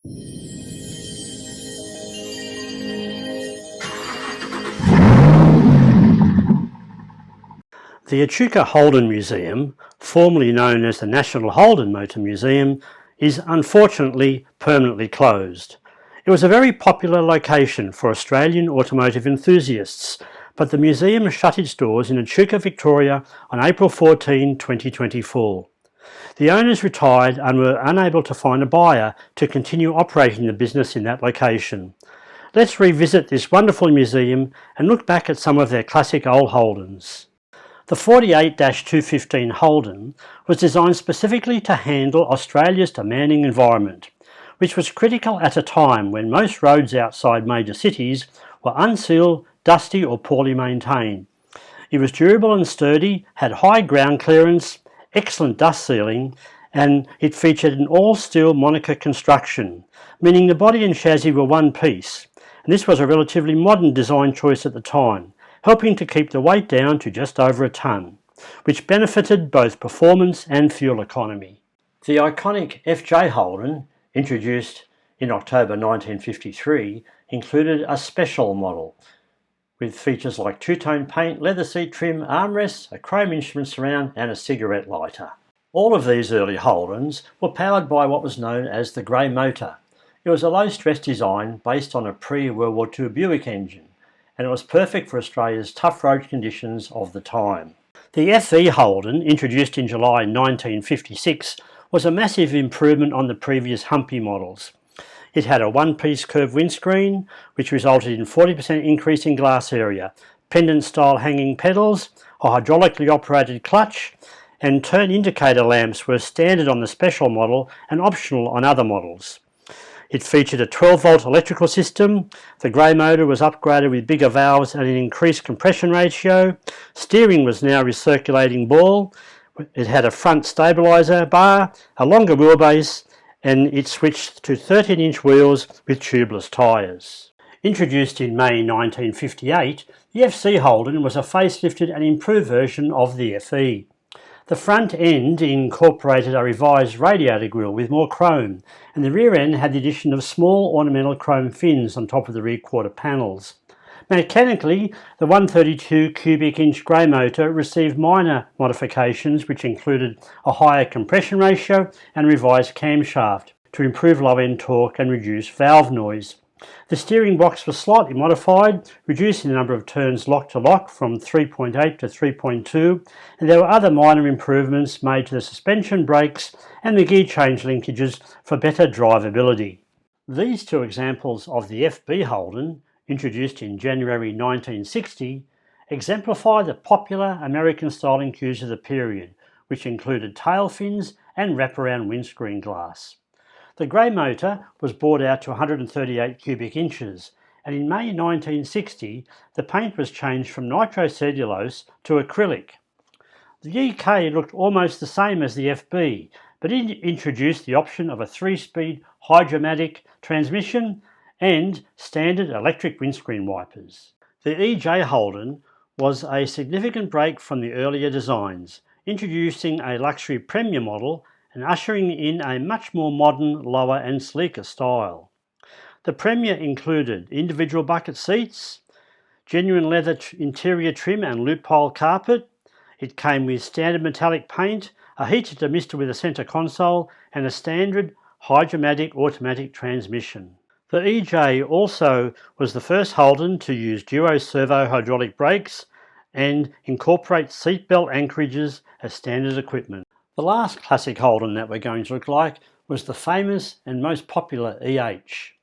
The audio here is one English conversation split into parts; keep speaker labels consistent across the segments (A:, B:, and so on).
A: The Echuca Holden Museum, formerly known as the National Holden Motor Museum, is unfortunately permanently closed. It was a very popular location for Australian automotive enthusiasts, but the museum shut its doors in Echuca, Victoria on April 14, 2024. The owners retired and were unable to find a buyer to continue operating the business in that location. Let's revisit this wonderful museum and look back at some of their classic old Holdens. The 48-215 Holden was designed specifically to handle Australia's demanding environment, which was critical at a time when most roads outside major cities were unsealed, dusty or poorly maintained. It was durable and sturdy, had high ground clearance, excellent dust sealing, and it featured an all-steel Monica construction, meaning the body and chassis were one piece, and this was a relatively modern design choice at the time, helping to keep the weight down to just over a tonne, which benefited both performance and fuel economy. The iconic FJ Holden, introduced in October 1953, included a special model with features like two-tone paint, leather seat trim, armrests, a chrome instrument surround and a cigarette lighter. All of these early Holdens were powered by what was known as the grey motor. It was a low-stress design based on a pre-World War II Buick engine, and it was perfect for Australia's tough road conditions of the time. The FE Holden, introduced in July 1956, was a massive improvement on the previous Humpy models. It had a one-piece curved windscreen, which resulted in 40% increase in glass area, pendant-style hanging pedals, a hydraulically operated clutch, and turn indicator lamps were standard on the special model and optional on other models. It featured a 12-volt electrical system. The grey motor was upgraded with bigger valves and an increased compression ratio. Steering was now recirculating ball. It had a front stabiliser bar, a longer wheelbase, and it switched to 13-inch wheels with tubeless tyres. Introduced in May 1958, the FC Holden was a facelifted and improved version of the FE. The front end incorporated a revised radiator grille with more chrome, and the rear end had the addition of small ornamental chrome fins on top of the rear quarter panels. Mechanically, the 132 cubic inch grey motor received minor modifications which included a higher compression ratio and revised camshaft to improve low-end torque and reduce valve noise. The steering box was slightly modified, reducing the number of turns lock-to-lock from 3.8 to 3.2, and there were other minor improvements made to the suspension brakes and the gear change linkages for better drivability. These two examples of the FB Holden, introduced in January 1960, exemplify the popular American styling cues of the period, which included tail fins and wraparound windscreen glass. The grey motor was brought out to 138 cubic inches, and in May 1960 the paint was changed from nitrocellulose to acrylic. The EK looked almost the same as the FB, but it introduced the option of a 3-speed hydromatic transmission and standard electric windscreen wipers. The EJ Holden was a significant break from the earlier designs, introducing a luxury Premier model and ushering in a much more modern, lower and sleeker style. The Premier included individual bucket seats, genuine leather interior trim and loophole carpet. It came with standard metallic paint, a heated demister with a centre console and a standard hydromatic automatic transmission. The EJ also was the first Holden to use duo servo hydraulic brakes and incorporate seatbelt anchorages as standard equipment. The last classic Holden that we're going to look like was the famous and most popular EH.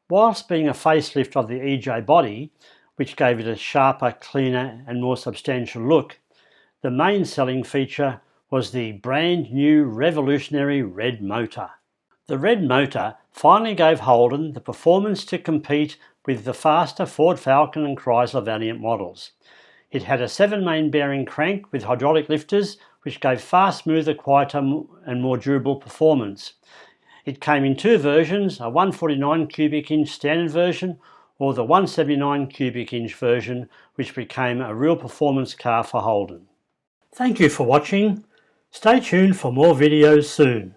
A: Whilst being a facelift of the EJ body, which gave it a sharper, cleaner and more substantial look, the main selling feature was the brand new revolutionary red motor. The red motor finally gave Holden the performance to compete with the faster Ford Falcon and Chrysler Valiant models. It had a 7-main bearing crank with hydraulic lifters, which gave far smoother, quieter and more durable performance. It came in two versions, a 149 cubic inch standard version or the 179 cubic inch version, which became a real performance car for Holden. Thank you for watching. Stay tuned for more videos soon.